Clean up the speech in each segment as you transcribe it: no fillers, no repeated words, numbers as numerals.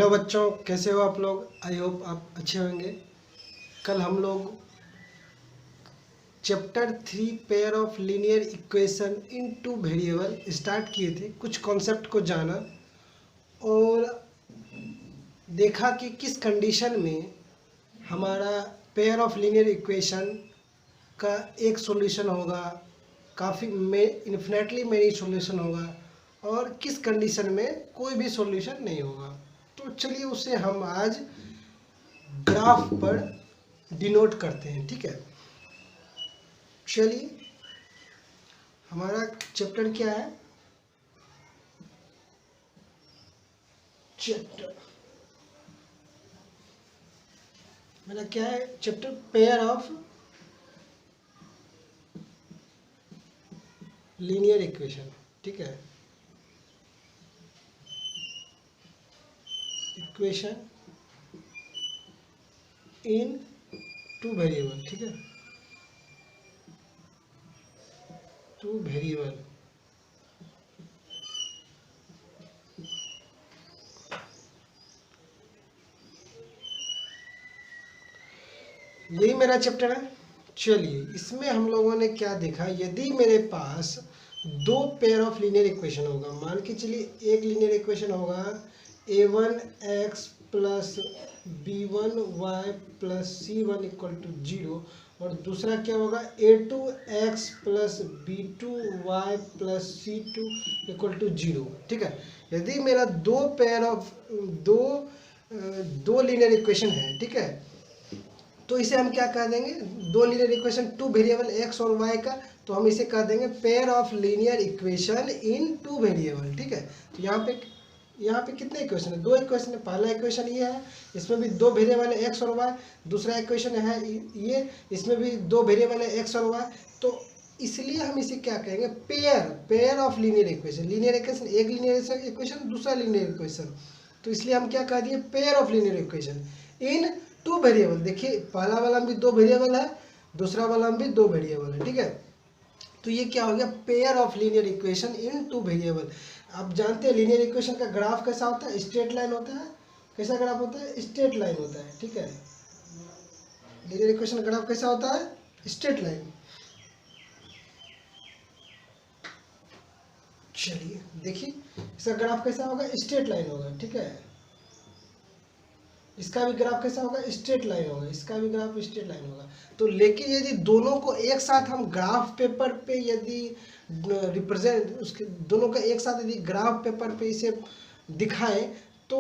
Hello बच्चों, कैसे हो आप लोग। आई होप आप अच्छे होंगे। कल हम लोग chapter 3 pair of linear equation in two variable start किए थे। कुछ कॉन्सेप्ट को जाना और देखा कि किस कंडीशन में हमारा पेयर ऑफ लीनियर इक्वेशन का एक सॉल्यूशन होगा, काफ़ी इन्फिनेटली मेनी सॉल्यूशन होगा, और किस कंडीशन में कोई भी सॉल्यूशन नहीं होगा। तो चलिए उसे हम आज ग्राफ पर डिनोट करते हैं। ठीक है, चलिए हमारा चैप्टर क्या है। चैप्टर मेरा क्या है? Chapter pair of linear equation. ठीक है, इक्वेशन इन टू वेरिएबल। ठीक है, टू वेरिएबल। यही मेरा चैप्टर है। चलिए इसमें हम लोगों ने क्या देखा, यदि मेरे पास दो पेयर ऑफ लीनियर इक्वेशन होगा, मान के चलिए एक लीनियर इक्वेशन होगा a1x plus b1y plus c1 equal to 0, और दूसरा क्या होगा a2x plus b2y plus c2 equal to 0। ठीक है, यदि मेरा दो पेयर ऑफ दो लीनियर इक्वेशन है, ठीक है, तो इसे हम क्या कह देंगे, दो linear equation two variable x और वाई का, तो हम इसे कह देंगे pair of linear equation in two variable. ठीक है, तो यहाँ पे कितने इक्वेशन है? दो इक्वेशन है। पहला इक्वेशन ये है, इसमें भी दो वेरिएबल है एक्स और वाई। दूसरा इक्वेशन है ये, इसमें भी दो वेरिएबल है एक्स और वाई। तो इसलिए हम इसे क्या कहेंगे, pair of linear equation. Linear equation एक लीनियर इक्वेशन, दूसरा लीनियर इक्वेशन, तो इसलिए हम क्या कह दिए, pair of linear equation in two variable. देखिए पहला वाला में भी दो वेरिएबल है, दूसरा वाला में भी दो वेरिएबल है। ठीक है, तो ये क्या हो गया, pair of linear equation in two variable. आप जानते हैं लीनियर इक्वेशन का ग्राफ कैसा होता है, स्ट्रेट लाइन होता है। कैसा ग्राफ होता है? स्ट्रेट लाइन होता है। ठीक है, लीनियर इक्वेशन ग्राफ कैसा होता है? Straight line. चलिए देखिए इसका ग्राफ कैसा होगा, स्ट्रेट लाइन होगा। ठीक है, इसका भी ग्राफ कैसा होगा, स्ट्रेट लाइन होगा। इसका भी ग्राफ स्ट्रेट लाइन होगा। तो लेकिन यदि दोनों को एक साथ हम ग्राफ पेपर पे यदि रिप्रेजेंट, उसके दोनों का एक साथ यदि ग्राफ पेपर पे इसे दिखाएं, तो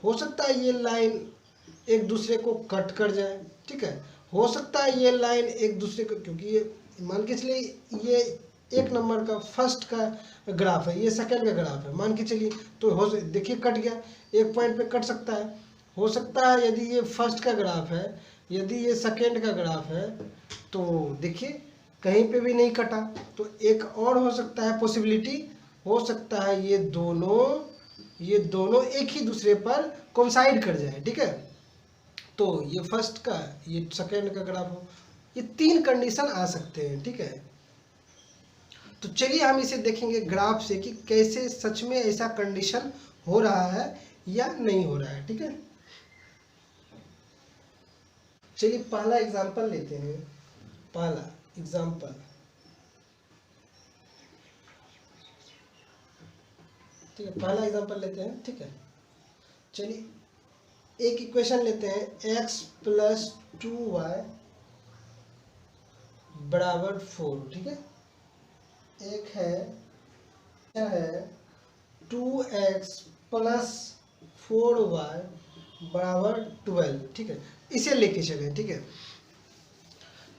हो सकता है ये लाइन एक दूसरे को कट कर जाए। ठीक है, हो सकता है ये लाइन एक दूसरे को, क्योंकि ये मान के चलिए ये एक नंबर का फर्स्ट का ग्राफ है, ये सेकंड का ग्राफ है, मान के चलिए, तो हो देखिए कट गया, एक पॉइंट पे कट सकता है। हो सकता है यदि ये फर्स्ट का ग्राफ है, यदि ये सेकेंड का ग्राफ है, तो देखिए कहीं पे भी नहीं कटा। तो एक और हो सकता है पॉसिबिलिटी, हो सकता है ये दोनों एक ही दूसरे पर कोइंसाइड कर जाए। ठीक है, तो ये फर्स्ट का ये सेकेंड का ग्राफ हो, ये तीन कंडीशन आ सकते हैं। ठीक है, तो चलिए हम इसे देखेंगे ग्राफ से कि कैसे सच में ऐसा कंडीशन हो रहा है या नहीं हो रहा है। ठीक है, चलिए पहला एग्जांपल लेते हैं। पहला एग्जांपल, ठीक है, पहला एग्जांपल लेते हैं। ठीक है, चलिए एक इक्वेशन लेते हैं, x प्लस 2y बराबर 4। ठीक है, एक है 2x प्लस 4y बराबर 12। ठीक है, इसे लेके चले। ठीक है,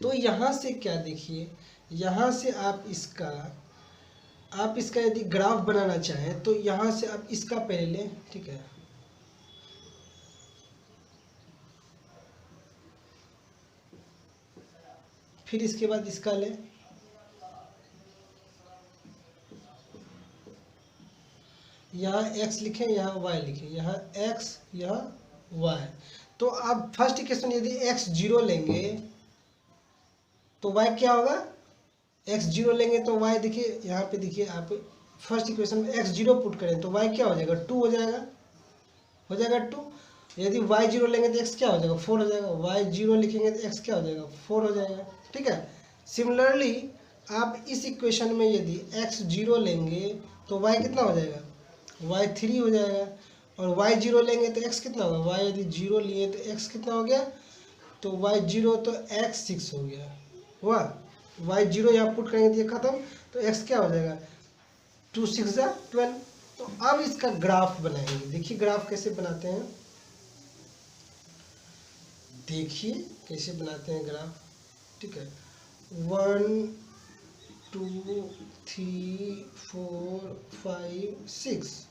तो यहाँ से क्या देखिए, यहाँ से आप इसका यदि ग्राफ बनाना चाहें तो यहाँ से आप इसका पहले लें। ठीक है, फिर इसके बाद इसका लें, यहाँ x लिखें, यहाँ y लिखें, यहाँ x यहाँ y। तो आप फर्स्ट इक्वेशन यदि x 0 लेंगे तो y क्या होगा, x 0 लेंगे तो y, देखिए यहाँ पे देखिए, आप फर्स्ट इक्वेशन में x 0 पुट करें तो y क्या हो जाएगा, 2 हो जाएगा। हो जाएगा 2। यदि y0 लेंगे तो x क्या हो जाएगा 4 हो जाएगा, y0 लिखेंगे तो x क्या हो जाएगा 4 हो जाएगा। ठीक है, सिमिलरली आप इस इक्वेशन में यदि x0 लेंगे तो y कितना हो जाएगा y3 हो जाएगा, और y0 लेंगे तो x कितना होगा, y यदि 0 लिए तो x कितना हो गया, तो y0 तो x6 हो गया। हुआ, y0 यहाँ पुट करेंगे तो ये खत्म, तो x क्या हो जाएगा 2 6 जा 12। तो अब इसका ग्राफ बनाएंगे, देखिए ग्राफ कैसे बनाते हैं, देखिए कैसे बनाते हैं ग्राफ। ठीक है, 1 2 3 4 5 6,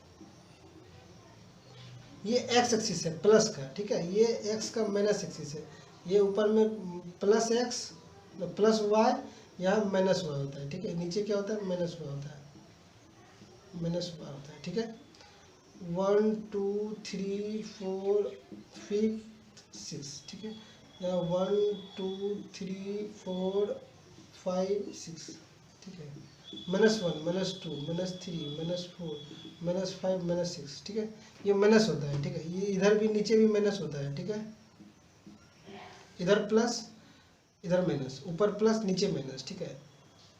ये एक्स एक्सिस है प्लस का। ठीक है, ये एक्स का माइनस एक्सिस है, ये ऊपर में प्लस एक्स प्लस वाई, यहाँ माइनस वाई होता है। ठीक है, नीचे क्या होता है माइनस वाई होता है, माइनस वाई होता है। ठीक है, 1 2 3 4 5 6। ठीक है, यहाँ 1 2 3 4 5 6। ठीक है, -1 -2 -3 -4 -5 -6। ठीक है, ये माइनस होता है। ठीक है, ये इधर भी नीचे भी माइनस होता है। ठीक है, इधर प्लस इधर माइनस, ऊपर प्लस नीचे माइनस। ठीक है,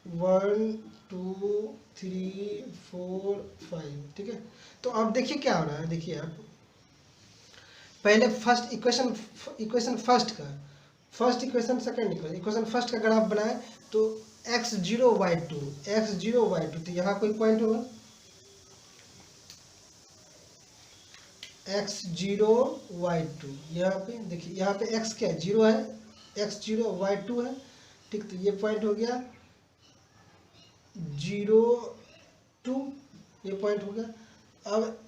1 2 3 4 5। ठीक है, तो अब देखिए क्या हो रहा है, देखिए आप पहले first equation first equation second equation first का ग्राफ बनाए तो x0 y2 तो यहाँ कोई पॉइंट होगा x0 y2, यहाँ पे देखिए, यहाँ पे x क्या है 0 है, x0 y2 है। ठीक, तो ये पॉइंट हो गया 0 2, ये पॉइंट हो गया। अब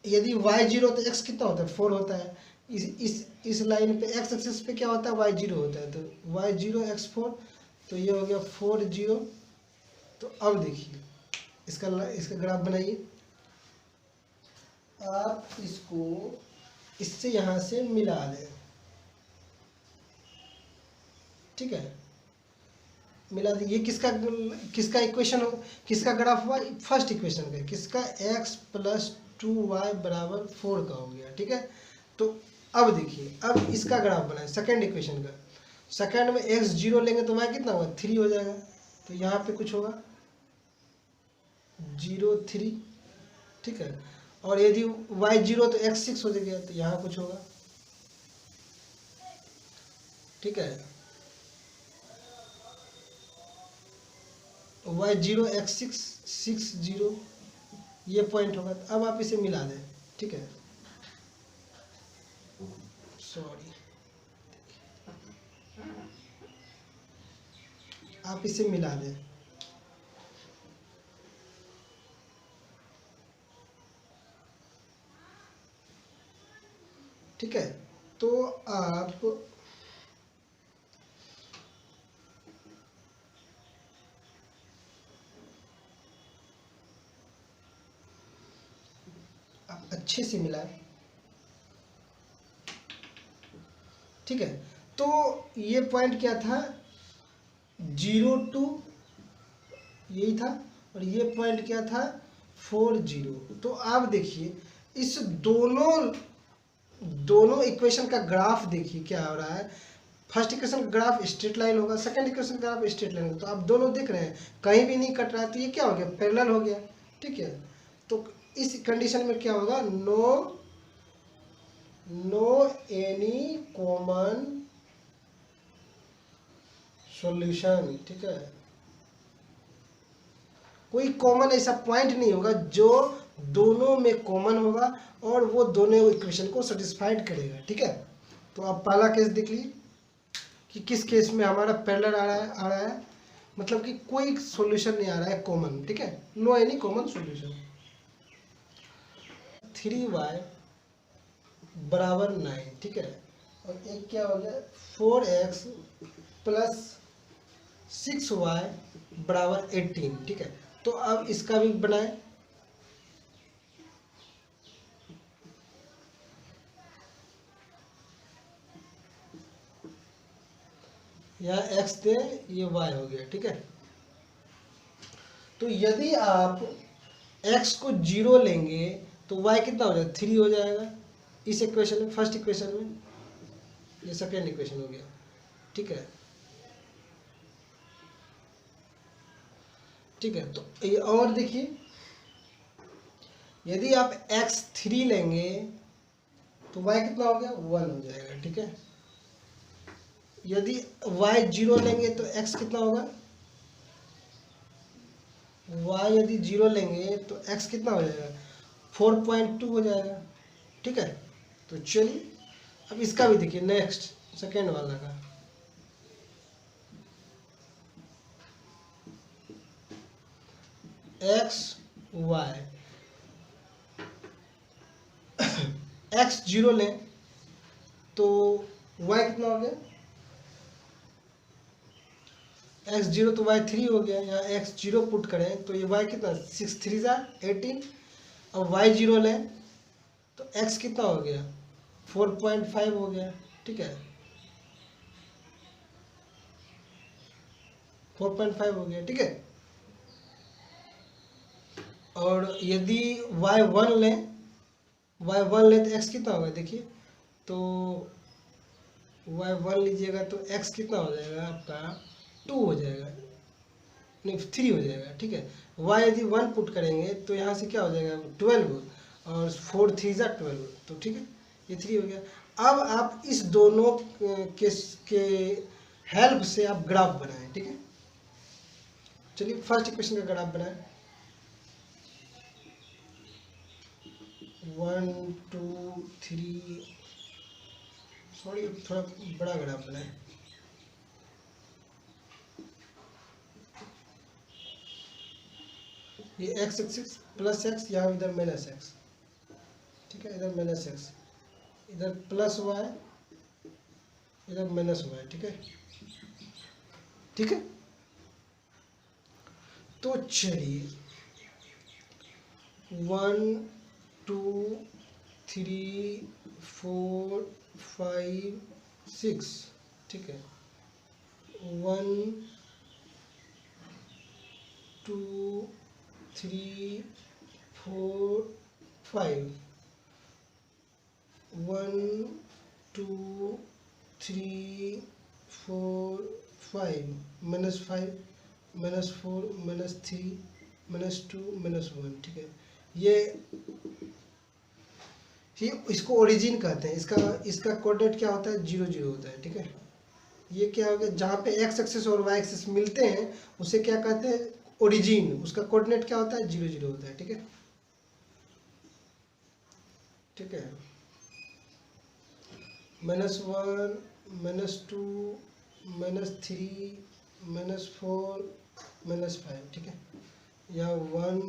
यदि y0 तो x कितना होता है 4 होता है, इस लाइन पे x एक्सिस पे क्या होता है y0 होता है, तो y0 x4, तो ये हो गया 4 0। तो अब देखिए इसका ग्राफ बनाइए आप, इसको इससे यहाँ से मिला दें। ठीक है, मिला दें, ये किसका इक्वेशन हो, किसका ग्राफ हुआ फर्स्ट इक्वेशन का, किसका x + 2y = 4 का हो गया। ठीक है, तो अब देखिए अब इसका ग्राफ बनाए सेकंड इक्वेशन का, सेकंड में x0 लेंगे तो y कितना होगा 3 हो जाएगा, तो यहाँ पे कुछ होगा 0 3। ठीक है, और यदि y0 तो x6 हो जाएगा, तो यहाँ कुछ होगा। ठीक है, y0 x6 6 0, ये पॉइंट होगा। अब आप इसे मिला दें। ठीक है, सॉरी, आप इसे मिला दें। ठीक है, तो आप अच्छे से मिलाएं। ठीक है, तो ये पॉइंट क्या था 0 2, यही था, और ये पॉइंट क्या था 4 0। तो आप देखिए इस दोनों इक्वेशन का ग्राफ देखिए क्या हो रहा है। फर्स्ट इक्वेशन का ग्राफ स्ट्रेट लाइन होगा, सेकंड इक्वेशन का ग्राफ स्ट्रेट लाइन होगा, तो आप दोनों देख रहे हैं कहीं भी नहीं कट रहा है, तो ये क्या हो गया पैरेलल हो गया। ठीक है, तो इस कंडीशन में क्या होगा नो एनी कॉमन सॉल्यूशन। ठीक है, कोई कॉमन ऐसा पॉइंट नहीं होगा जो दोनों में कॉमन होगा और वो दोनों इक्वेशन को सेटिस्फाइड करेगा। ठीक है, तो आप पहला केस देख लीजिए कि किस केस में हमारा पैरेलल आ रहा है, मतलब कि कोई सॉल्यूशन नहीं आ रहा है कॉमन। ठीक है, no any common solution. 3y = 9। ठीक है, और एक क्या हो गया 4x + 6y = 18। ठीक है, तो अब इसका भी बनाए। यहाँ x दे, ये y हो गया। ठीक है, तो यदि आप x को 0 लेंगे तो y कितना हो जाएगा 3 हो जाएगा। इस इक्वेशन में, फर्स्ट इक्वेशन में, ये सेकेंड इक्वेशन हो गया, ठीक है। ठीक है, तो ये और देखिए, यदि आप x3 लेंगे तो y कितना हो गया, 1 हो जाएगा, ठीक है। यदि y0 लेंगे तो x कितना होगा, y यदि 0 लेंगे तो x कितना हो जाएगा, 4.2 हो जाएगा, ठीक है। तो चलिए अब इसका भी देखिए, नेक्स्ट सेकेंड वाला का, x y, x0 लें तो y कितना हो गया, x0 तो y3 हो गया, यहाँ x0 पुट करें तो ये y कितना, 6 3 18। अब y0 लें तो x कितना हो गया, 4.5 हो गया, ठीक है, 4.5 हो गया, ठीक है। और यदि y1 लें, y1 लें तो x कितना होगा, देखिए तो y1 लीजिएगा तो x कितना हो जाएगा आपका, 2 हो जाएगा, नहीं 3 हो जाएगा, ठीक है। y यदि 1 पुट करेंगे तो यहाँ से क्या हो जाएगा, 12, और 4 3 12, तो ठीक है, ये 3 हो गया। अब आप इस दोनों के हेल्प से आप ग्राफ बनाएं, ठीक है। चलिए फर्स्ट इक्वेशन का ग्राफ बनाएं, 1 2 3, सॉरी थोड़ा बड़ा ग्राफ बनाएं, ये x एक्सिस प्लस एक्स, यहाँ इधर माइनस एक्स, ठीक है, इधर माइनस एक्स, इधर प्लस वाई, इधर माइनस वाई, ठीक है, ठीक है। तो चलिए 1 2 3 4 5 6, ठीक है, 1 2 3 4 5, 1 2 3 4 5, -5 -4 -3 -2 -1, ठीक है। ये इसको ओरिजिन कहते हैं, इसका कोऑर्डिनेट क्या होता है, 0 0 होता है, ठीक है। ये क्या हो गया, जहाँ पे x एक्सिस और y एक्सिस मिलते हैं उसे क्या कहते हैं, ओरिजिन, उसका कोऑर्डिनेट क्या होता है, 0 0 होता है, ठीक है, ठीक है। -1 -2 -3 -4 -5, ठीक है, या 1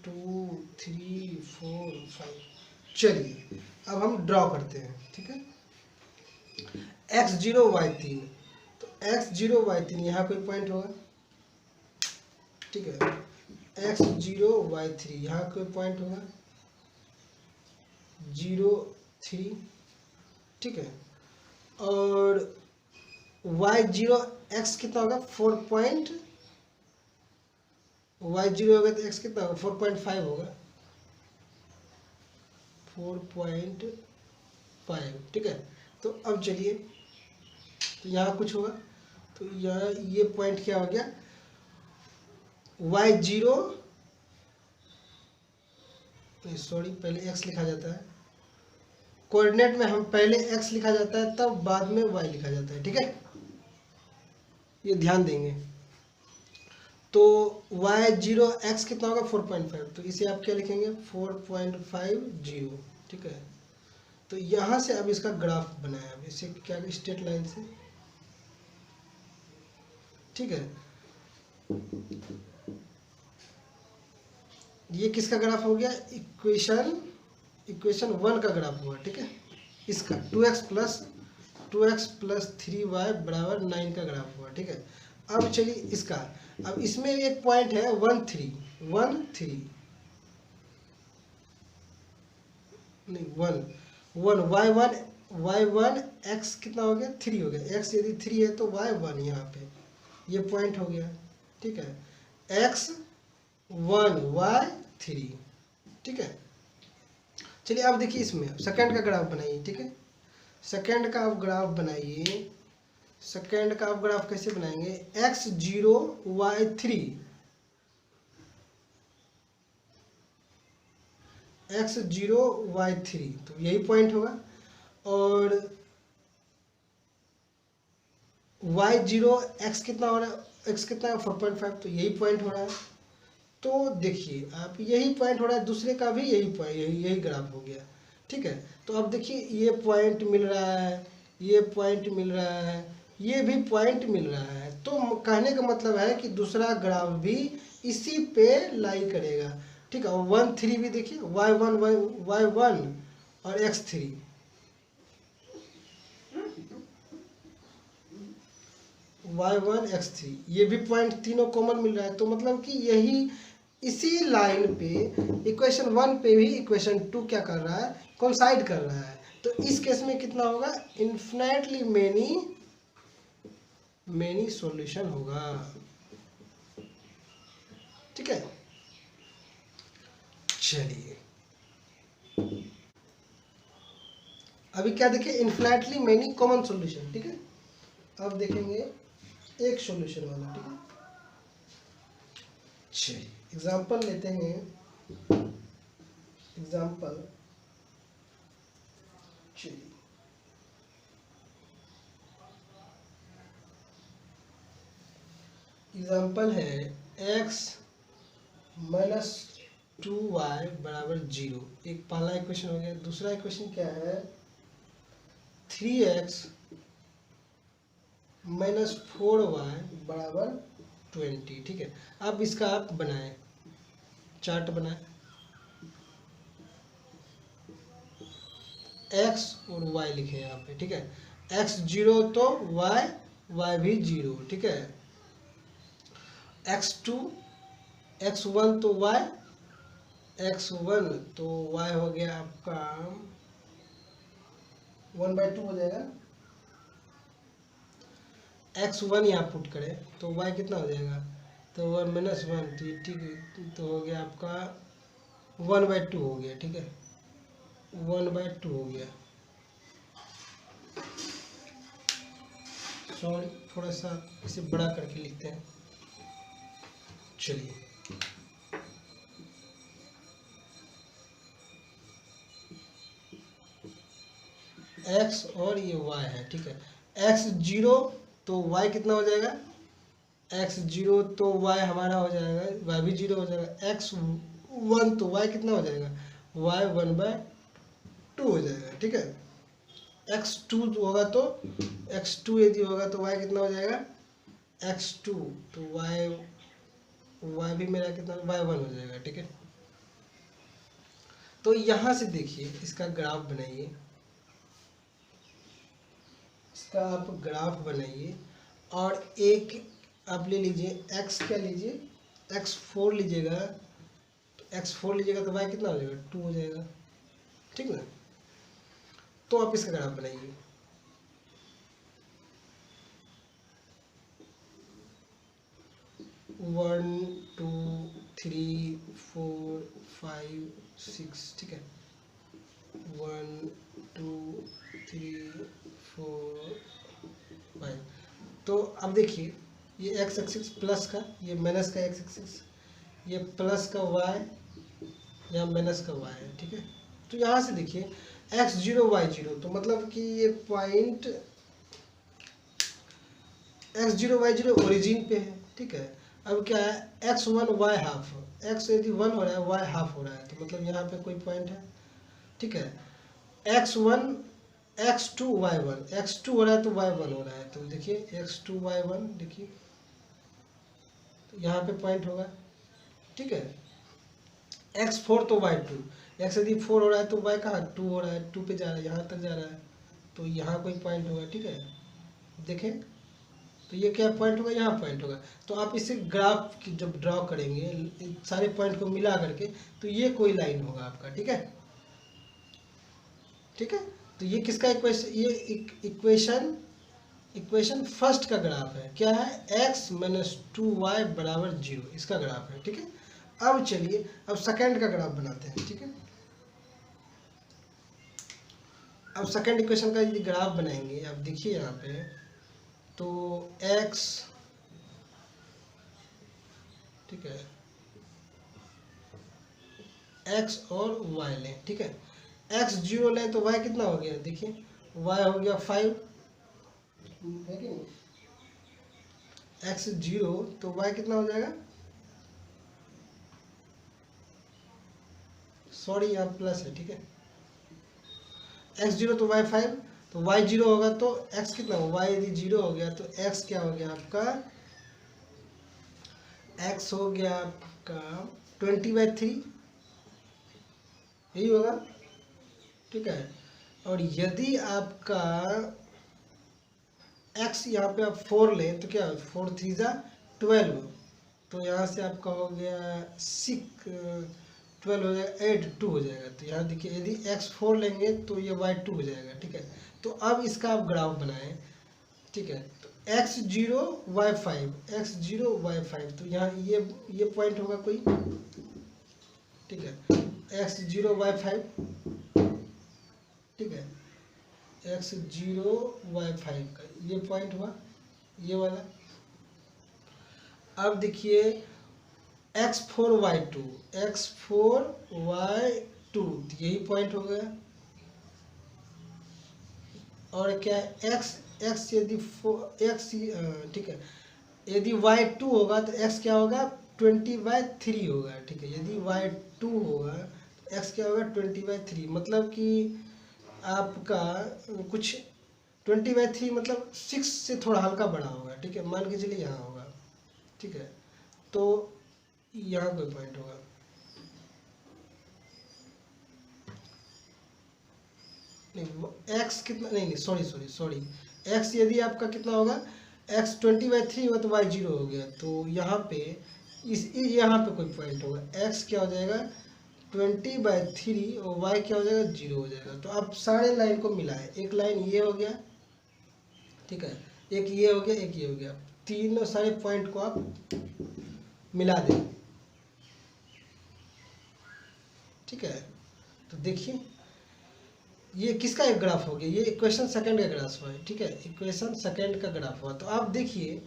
2 3 4 5। चलिए अब हम ड्रॉ करते हैं, ठीक है। x0 y3, तो x0 y3 यहाँ कोई पॉइंट होगा, ठीक है, x0 y3 यहाँ कोई पॉइंट होगा, 0 3, ठीक है। और y0 x कितना होगा, 4 y0 होगा तो x कितना होगा, 4.5 होगा, 4.5, ठीक है। तो अब चलिए, तो यहाँ कुछ होगा, तो यहाँ ये पॉइंट क्या हो गया, y0, सॉरी पहले x लिखा जाता है, कोऑर्डिनेट में हम पहले x लिखा जाता है तब बाद में y लिखा जाता है, ठीक है, ये ध्यान देंगे। तो y0 x कितना होगा, 4.5, तो इसे आप क्या लिखेंगे, 4.50, ठीक है। तो यहाँ से अब इसका ग्राफ बनाया, अब इसे क्या, स्ट्रेट लाइन से, ठीक है। ये किसका ग्राफ हो गया, इक्वेशन 1 का ग्राफ हुआ, ठीक है। इसका 2x प्लस 3y बराबर 9 का ग्राफ हुआ, ठीक है। अब चलिए इसका, अब इसमें एक पॉइंट है 1 3 नहीं 1 y1 x कितना हो गया, 3 हो गया, x यदि 3 है तो y1 यहाँ पे ये पॉइंट हो गया, ठीक है, x1 y3, ठीक है। चलिए अब देखिए इसमें सेकंड का ग्राफ बनाइए, ठीक है। सेकंड का आप ग्राफ बनाइए। सेकंड का आप ग्राफ कैसे बनाएंगे, x0 y3, x0 y3 तो यही पॉइंट होगा, और y0 x कितना हो रहा है, x कितना है 4.5 तो यही पॉइंट हो रहा है। तो देखिए आप यही पॉइंट हो रहा है, दूसरे का भी यही पॉइंट, यही ग्राफ हो गया, ठीक है। तो अब देखिए ये पॉइंट मिल रहा है, ये पॉइंट मिल रहा है, ये भी पॉइंट मिल रहा है। तो कहने का मतलब है कि दूसरा ग्राफ भी इसी पे लाई करेगा, ठीक है। 1 3 भी देखिए y1 और x3, y1 x3 ये भी पॉइंट तीनों कॉमन मिल रहा है। तो मतलब कि यही इसी लाइन पे इक्वेशन 1 पे भी इक्वेशन 2 क्या कर रहा है, कोइंसाइड कर रहा है। तो इस केस में कितना होगा, इन्फिनेटली मेनी सॉल्यूशन होगा, ठीक है। चलिए अभी क्या देखें, इन्फिनेटली मेनी कॉमन सॉल्यूशन, ठीक है। अब देखेंगे एक सॉल्यूशन वाला, ठीक है। चलिए एग्जांपल लेते हैं, एग्जांपल चलिए एग्जांपल है x माइनस 2y बराबर 0, एक पहला इक्वेशन हो गया। दूसरा इक्वेशन क्या है, 3x माइनस 4y बराबर 20, ठीक है। अब इसका आप बनाएं, चार्ट बनाएं, x और y लिखे यहाँ पे, ठीक है। x 0 तो y भी 0, ठीक है। x2 x1 तो y, x1 तो y हो गया आपका 1/2 हो जाएगा। x1 यहाँ पुट करें तो y कितना हो जाएगा, तो 1 माइनस 1, तो ठीक तो हो गया आपका 1/2 हो गया, ठीक है। 1/2 हो गया, सॉरी थोड़ा सा इसे बड़ा करके लिखते हैं। चलिए x और ये y है, ठीक है। x0 तो y कितना हो जाएगा, x0 तो y हमारा हो जाएगा, y भी 0 हो जाएगा। x1 तो y कितना हो जाएगा, y 1/2 हो जाएगा, ठीक है। x2 होगा तो x2 यदि होगा तो y कितना हो जाएगा, x2 तो y भी मेरा कितना y1 हो जाएगा, ठीक है। तो यहाँ से देखिए इसका ग्राफ बनाइए, इसका आप ग्राफ बनाइए, और एक आप ले लीजिए x, क्या लीजिए x4 लीजिएगा, तो x4 लीजिएगा तो y कितना हो जाएगा 2 हो जाएगा, ठीक ना। तो आप इसका ग्राफ बनाइए, वन 2 3 4 5 6, ठीक है। 1 2 3 4 5। तो अब देखिए ये x एक्सिस प्लस का, ये माइनस का x एक्सिस, ये प्लस का y, यहाँ माइनस का y है, ठीक है। तो यहाँ से देखिए x0 y0, तो मतलब कि ये पॉइंट x0 y0 ओरिजिन पे है, ठीक है। अब क्या है x1 y हाफ, x यदि 1 हो रहा है y हाफ हो रहा है, तो मतलब यहाँ पे कोई पॉइंट है, ठीक है। x1 x2 y1, x2 हो रहा है तो y1 हो रहा है, तो देखिए x2 y1 देखिए, तो यहाँ पे पॉइंट होगा, ठीक है। x4 तो y2, x यदि 4 हो रहा है तो y कहाँ 2 हो रहा है, 2 पे जा रहा है, यहाँ तक जा रहा है, तो यहाँ कोई पॉइंट होगा, ठीक है। देखें तो ये क्या पॉइंट होगा, यहाँ पॉइंट होगा। तो आप इसे ग्राफ की जब ड्रॉ करेंगे सारे पॉइंट को मिला करके, तो ये कोई लाइन होगा आपका, ठीक है, ठीक है। तो ये किसका इक्वेशन, ये इक्वेशन फर्स्ट का ग्राफ है, क्या है x माइनस 2y बराबर 0, इसका ग्राफ है, ठीक है। अब चलिए अब सेकंड का ग्राफ बनाते हैं, ठीक है। अब सेकंड इक्वेशन का यदि ग्राफ बनाएंगे, अब देखिए यहाँ पे तो x, ठीक है, x और y लें, ठीक है, x 0 लें तो y कितना हो गया, देखिए y हो गया 5, है कि नहीं, x 0 तो y कितना हो जाएगा, सॉरी यहाँ प्लस है, ठीक है, x 0 तो y 5, तो y 0 होगा तो x कितना हो, y यदि 0 हो गया तो x क्या हो गया आपका, x हो गया आपका 20/3, यही होगा, ठीक है। और यदि आपका x यहाँ पे आप 4 लें तो क्या हो, 4 3 जा 12, तो यहाँ से आपका हो गया 6 12 हो जाएगा 8 2 हो जाएगा, तो यहाँ देखिए यदि x 4 लेंगे तो ये y 2 हो जाएगा, ठीक है। तो अब इसका आप ग्राफ बनाएं, ठीक है, तो x 0 y 5, x 0 y 5, तो यहाँ ये पॉइंट होगा कोई, ठीक है, x 0 y 5, ठीक है, x 0 y 5 का ये पॉइंट हुआ, ये वाला। अब देखिए x 4 y 2, x 4 y 2, यही पॉइंट हो गया। और क्या है x यदि x, ठीक है, यदि y 2 होगा तो x क्या होगा 20/3 होगा, ठीक है, यदि y 2 होगा तो x क्या होगा 20/3, मतलब कि आपका कुछ 20/3 मतलब 6 से थोड़ा हल्का बड़ा होगा, ठीक है, मान के चलिए यहाँ होगा, ठीक है, तो यहाँ कोई पॉइंट होगा, नहीं x कितना, नहीं सॉरी x यदि आपका कितना होगा, x 20/3 हुआ तो y 0 हो गया, तो यहाँ पे यहाँ पे कोई पॉइंट होगा, x क्या हो जाएगा 20/3 और y क्या हो जाएगा 0 हो जाएगा। तो आप सारे लाइन को मिलाएं, एक लाइन ये हो गया, ठीक है, एक ये हो गया, एक ये हो गया, तीनों सारे पॉइंट को आप मिला दें, ठीक है। तो देखिए ये किसका एक ग्राफ हो गया, ये इक्वेशन सेकंड का ग्राफ हुआ है, ठीक है, इक्वेशन सेकंड का ग्राफ हुआ। तो आप देखिए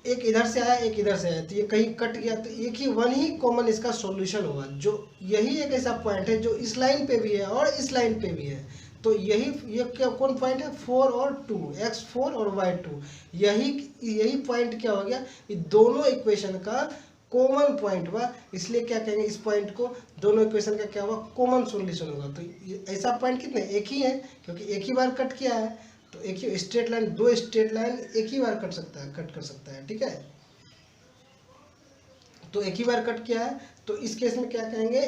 एक इधर से आया एक इधर से आया, तो ये कहीं कट गया, तो एक ही वन ही कॉमन इसका सॉल्यूशन होगा, जो यही एक ऐसा पॉइंट है जो इस लाइन पे भी है और इस लाइन पे भी है, तो ये क्या कौन पॉइंट है 4 और 2, x 4 और y 2, यही पॉइंट क्या हो गया, ये दोनों इक्वेशन का कॉमन पॉइंट हुआ, इसलिए क्या कहेंगे इस पॉइंट को, दोनों इक्वेशन का क्या हुआ कॉमन सॉल्यूशन होगा। तो ऐसा पॉइंट कितने, एक ही है, क्योंकि एक ही बार कट किया है, तो एक ही स्ट्रेट लाइन, दो स्ट्रेट लाइन एक ही बार कट कर सकता है, ठीक है, तो एक ही बार कट किया है, तो इस केस में क्या कहेंगे,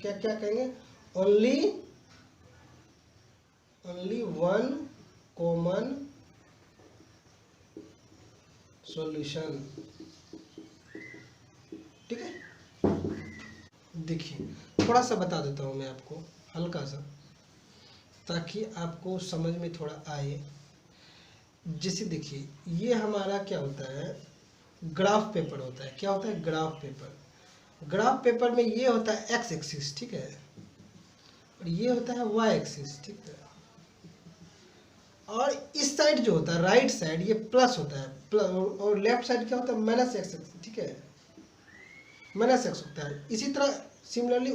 क्या कहेंगे, ओनली वन कॉमन सॉल्यूशन, ठीक है। देखिए थोड़ा सा बता देता हूँ मैं आपको, हल्का सा, ताकि आपको समझ में थोड़ा आए। जैसे देखिए ये हमारा क्या होता है, ग्राफ पेपर होता है, क्या होता है ग्राफ पेपर, ग्राफ पेपर में ये होता है एक्स एक्सिस, ठीक है, और ये होता है वाई एक्सिस, ठीक है, और इस साइड जो होता है राइट साइड ये प्लस होता है, और लेफ्ट साइड क्या होता है माइनस एक्स, ठीक है, माइनस एक्स होता है। इसी तरह सिमिलरली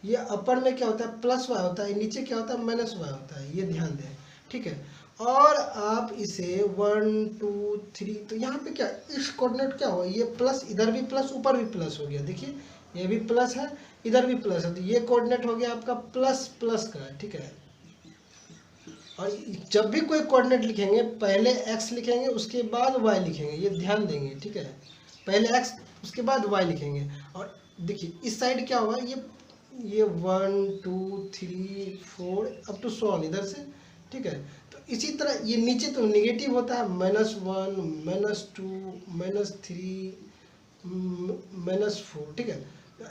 ये अपर में क्या होता है प्लस वाई होता है, नीचे क्या होता है माइनस वाई होता है, ये ध्यान दें, ठीक है। और आप इसे 1 2 3, तो यहाँ पे क्या इस कोऑर्डिनेट क्या हुआ, ये प्लस, इधर भी प्लस ऊपर भी प्लस हो गया, देखिए ये भी प्लस है इधर भी प्लस है, तो ये कोऑर्डिनेट हो गया आपका प्लस प्लस का, ठीक है। और जब भी कोई कोऑर्डिनेट लिखेंगे पहले x लिखेंगे उसके बाद y लिखेंगे, ये ध्यान देंगे, ठीक है, पहले x उसके बाद y लिखेंगे। और देखिए इस साइड क्या होगा, ये 1 2 3 4 अप टू 100 इधर से, ठीक है। तो इसी तरह ये नीचे तो नेगेटिव होता है, -1 -2 -3 -4, ठीक है।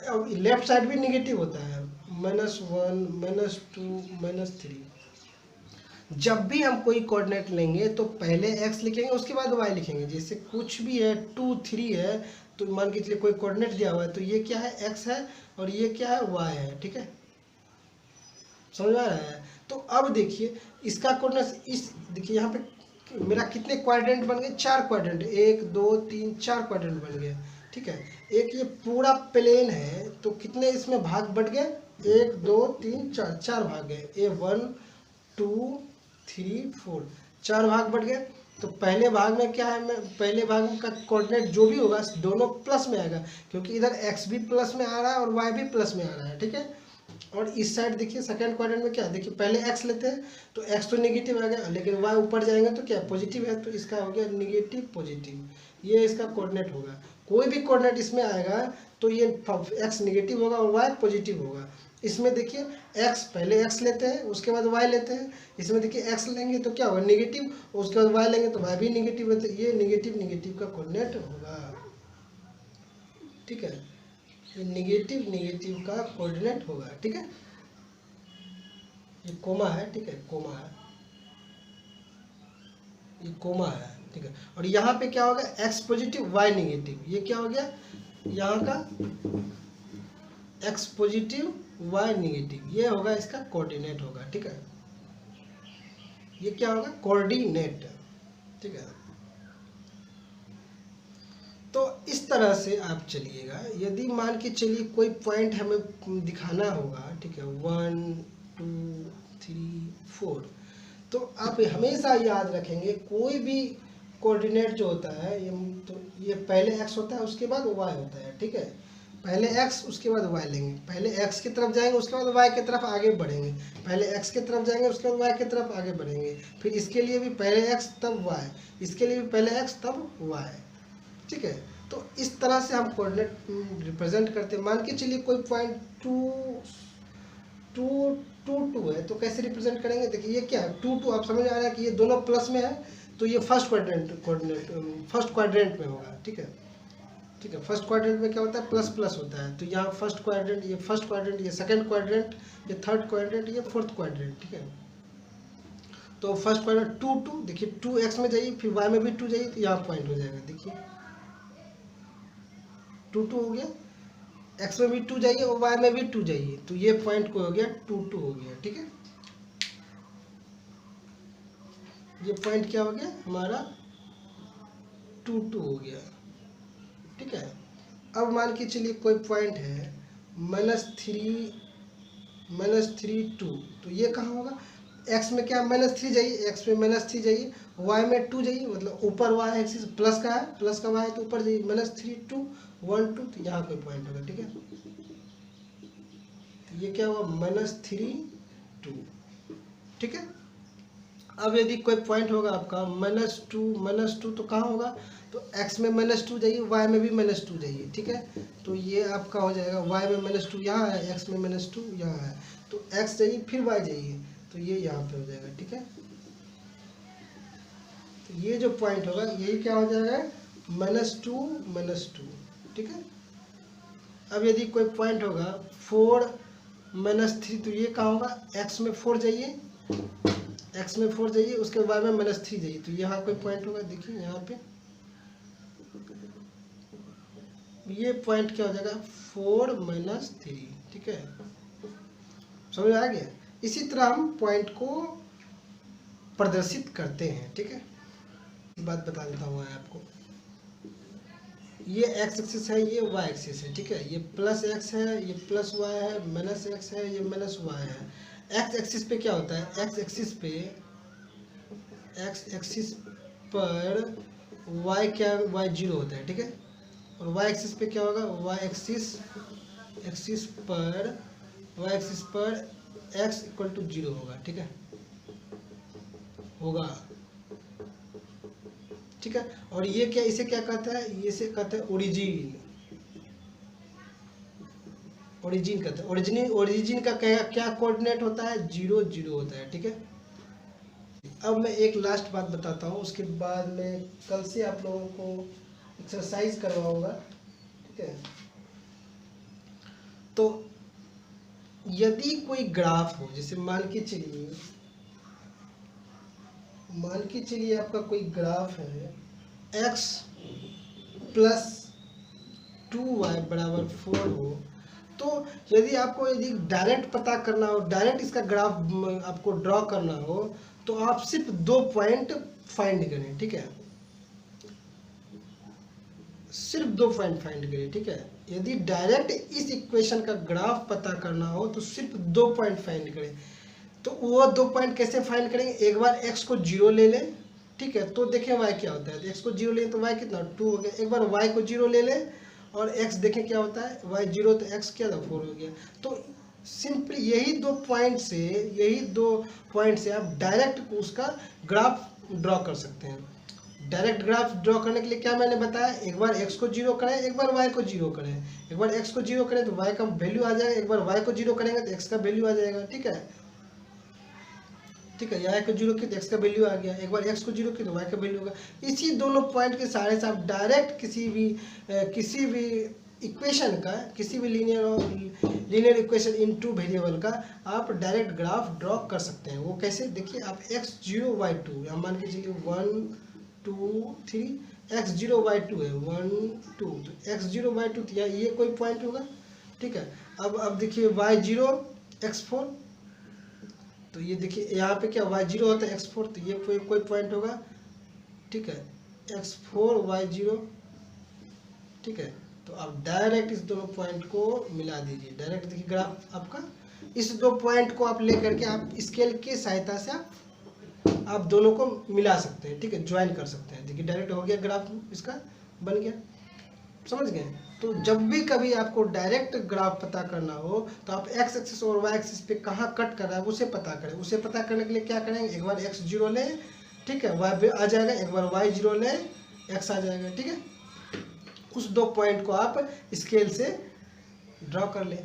अब लेफ्ट साइड भी नेगेटिव होता है, -1 -2 -3। जब भी हम कोई कोऑर्डिनेट लेंगे तो पहले x लिखेंगे उसके बाद y लिखेंगे, जैसे कुछ भी है 2 3 है, तो मान के चलिए कोई कोऑर्डिनेट दिया हुआ है, तो ये क्या है x है और ये क्या है y है, ठीक है। समझ में आ रहा है। तो अब देखिए इसका कोऑर्डिनेट, इस देखिए यहाँ पे मेरा कितने क्वाड्रेंट बन गए, 4 क्वाड्रेंट, 1 2 3 4 क्वाड्रेंट बन गए, ठीक है। एक ये पूरा प्लेन है तो कितने इसमें भाग बढ़ गए, 1 2 3 4, 4 भाग गए, ए 1 2 3 4, 4 भाग बढ़ गए। तो पहले भाग में क्या है, मैं पहले भाग का कोऑर्डिनेट जो भी होगा दोनों प्लस में आएगा, क्योंकि इधर x भी प्लस में आ रहा है और y भी प्लस में आ रहा है, ठीक है। और इस साइड देखिए सेकंड क्वाड्रेंट में क्या, देखिए पहले x लेते हैं तो x तो नेगेटिव आ गया, लेकिन y ऊपर जाएंगे तो क्या पॉजिटिव है, तो इसका हो गया नेगेटिव पॉजिटिव, ये इसका कोऑर्डिनेट होगा। कोई भी कोऑर्डिनेट इसमें आएगा तो ये x नेगेटिव होगा और y पॉजिटिव होगा। इसमें देखिए x, पहले x लेते हैं उसके बाद y लेते हैं, इसमें देखिए x लेंगे तो क्या होगा नेगेटिव, उसके बाद y लेंगे तो y भी नेगेटिव है, तो ये नेगेटिव नेगेटिव का कोऑर्डिनेट होगा, ठीक है। ये नेगेटिव नेगेटिव का कोऑर्डिनेट होगा, ठीक है। ये कोमा है, ठीक है, कोमा है, ये कोमा है, ठीक है। और यहाँ पे क्या होगा, x पॉजिटिव y नेगेटिव, ये क्या हो गया यहाँ का x पॉजिटिव y नेगेटिव, ये होगा इसका कोऑर्डिनेट होगा, ठीक है। ये क्या होगा कोऑर्डिनेट, ठीक है। तो इस तरह से आप चलिएगा। यदि मान के चलिए कोई पॉइंट हमें दिखाना होगा, ठीक है, 1 2 3 4, तो आप हमेशा याद रखेंगे कोई भी कोऑर्डिनेट जो होता है ये पहले x होता है उसके बाद y होता है, ठीक है। पहले x उसके बाद y लेंगे, पहले x की तरफ जाएंगे उसके बाद y की तरफ आगे बढ़ेंगे, पहले x की तरफ जाएंगे उसके बाद y की तरफ आगे बढ़ेंगे, फिर इसके लिए भी पहले x तब y, इसके लिए भी पहले x तब y, ठीक है। तो इस तरह से हम कोऑर्डिनेट रिप्रेजेंट करते हैं। मान के चलिए कोई पॉइंट 2 2 2 2 है तो कैसे रिप्रेजेंट करेंगे, देखिए ये क्या है 2 2, आप समझ आ रहा है कि ये दोनों प्लस में है तो ये फर्स्ट क्वाड्रेंट में होगा, ठीक है, ठीक है। फर्स्ट क्वाड्रेंट में क्या होता है प्लस प्लस होता है, तो यहाँ फर्स्ट क्वाड्रेंट, ये सेकंड क्वाड्रेंट, ये थर्ड क्वाड्रेंट, ये फोर्थ क्वाड्रेंट, ठीक है। तो फर्स्ट क्वाड्रेंट 2 2, देखिए 2x में जाइए फिर y में भी 2 जाइए तो यहाँ पॉइंट हो जाएगा, देखिए 2 2 हो गया, x में भी 2 जाइए और y में भी 2 जाइए तो ये पॉइंट को हो गया 2 2 हो गया, ठीक है। ये पॉइंट क्या हो गया हमारा 2 2 हो गया, ठीक है। अब मान के चलिए कोई पॉइंट है -3 -3 2, तो ये कहाँ होगा, x में क्या -3 जाइए, x में -3 जाइए, y में 2 जाइए, मतलब ऊपर y एक्सिस प्लस का है, प्लस का y है तो ऊपर जाइए, -3 2 1 2, तो यहाँ कोई पॉइंट होगा, ठीक है। तो ये क्या होगा -3 2, ठीक है। अब यदि कोई पॉइंट होगा आपका -2 तो कहाँ होगा, तो x में -2 जाइए, y में भी -2 जाइए, ठीक है। तो ये आपका हो जाएगा y में -2 यहाँ है, x में -2 यहाँ है, तो x जाइए फिर y जाइए तो ये यहाँ पे हो जाएगा, ठीक है। तो ये जो पॉइंट होगा यही क्या हो जाएगा -2 ठीक है। अब यदि कोई पॉइंट होगा 4 -3, तो ये कहाँ होगा, x में 4 जाइए, x में 4 जाइए उसके बाद में -3 जाइए, तो यहाँ कोई पॉइंट होगा, देखिए यहाँ पे ये पॉइंट क्या हो जाएगा 4 -3, ठीक है, समझ आ गया। इसी तरह हम पॉइंट को प्रदर्शित करते हैं, ठीक है। बात बता देता हूँ आपको, ये x एक्सिस है, ये y एक्सिस है, ठीक है। ये +x है, ये +y है, -x है, ये -y है। x एक्सिस पे क्या होता है, x एक्सिस पर y क्या, y 0 होता है, ठीक है। और y एक्सिस पे क्या होगा, y एक्सिस पर x = 0 होगा, ठीक है, होगा, ठीक है। और ये क्या, इसे क्या कहता है, ये से कहते हैं ओरिजिन कहते हैं। ओरिजिन का क्या कोऑर्डिनेट होता है, 0 0 होता है, ठीक है। अब मैं एक लास्ट बात बताता हूँ, उसके बाद मैं कल से आप लोगों को एक्सरसाइज करवाऊंगा, ठीक है। तो यदि कोई ग्राफ हो, जैसे मान के चलिए आपका कोई ग्राफ है x + 2y = 4 हो, तो यदि डायरेक्ट पता करना हो, डायरेक्ट इसका ग्राफ आपको ड्रॉ करना हो, तो आप सिर्फ 2 पॉइंट फाइंड करें, ठीक है, सिर्फ 2 पॉइंट फाइंड करें, ठीक है। यदि डायरेक्ट इस इक्वेशन का ग्राफ पता करना हो तो सिर्फ 2 पॉइंट फाइंड करें। तो वो 2 पॉइंट कैसे फाइंड करेंगे, एक बार x को 0 ले लें, ठीक है, तो देखें y क्या होता है। x को 0 लें तो y कितना 2 हो गया। एक बार y को 0 ले लें और x देखें क्या होता है, y 0 तो x क्या था 4 हो गया। तो सिंपली यही 2 पॉइंट से आप डायरेक्ट उसका ग्राफ ड्रॉ कर सकते हैं। डायरेक्ट ग्राफ ड्रॉ करने के लिए क्या मैंने बताया, एक बार x को 0 करें, एक बार y को 0 करें। एक बार x को 0 करें तो y का वैल्यू आ जाएगा, एक बार y को 0 करेंगे तो x का वैल्यू आ जाएगा, ठीक है, ठीक है। y को 0 किया तो x का वैल्यू आ गया, एक बार x को 0 किया तो y का वैल्यू होगा। इसी दोनों पॉइंट के सहारे से आप डायरेक्ट किसी भी इक्वेशन का, किसी भी लीनियर इक्वेशन इन 2 वेरिएबल का आप डायरेक्ट ग्राफ ड्रॉ कर सकते हैं। वो कैसे, देखिए आप x0 y2 हम मान के चलिए 1 2 3 x0 y2 है 1 2, तो x0 y2 तो ये कोई पॉइंट होगा, ठीक है। अब देखिए y0 x4, तो ये देखिए यहाँ पे क्या y0 होता है x4, तो ये कोई पॉइंट होगा, ठीक है, x4 y0, ठीक है। तो आप डायरेक्ट इस दोनों पॉइंट को मिला दीजिए। डायरेक्ट देखिए ग्राफ आपका, इस 2 पॉइंट को आप लेकर के आप स्केल की सहायता से आप दोनों को मिला सकते हैं, ठीक है, ज्वाइन कर सकते हैं। देखिए डायरेक्ट हो गया, ग्राफ इसका बन गया, समझ गए। तो जब भी कभी आपको डायरेक्ट ग्राफ पता करना हो तो आप x एक्सिस और y एक्सिस पे कहाँ कट कर रहा है उसे पता करें। उसे पता करने के लिए क्या करेंगे, एक बार x0 लें, ठीक है, y आ जाएगा, एक बार y0 लें, x आ जाएगा, ठीक है। उस 2 पॉइंट को आप स्केल से ड्रॉ कर लें।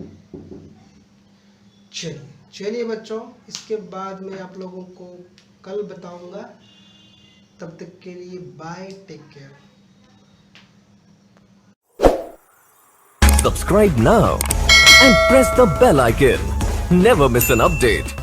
चलिए बच्चों, इसके बाद मैं आप लोगों को कल बताऊंगा। तब तक के लिए bye, take care. Subscribe now and press the bell icon. Never miss an update.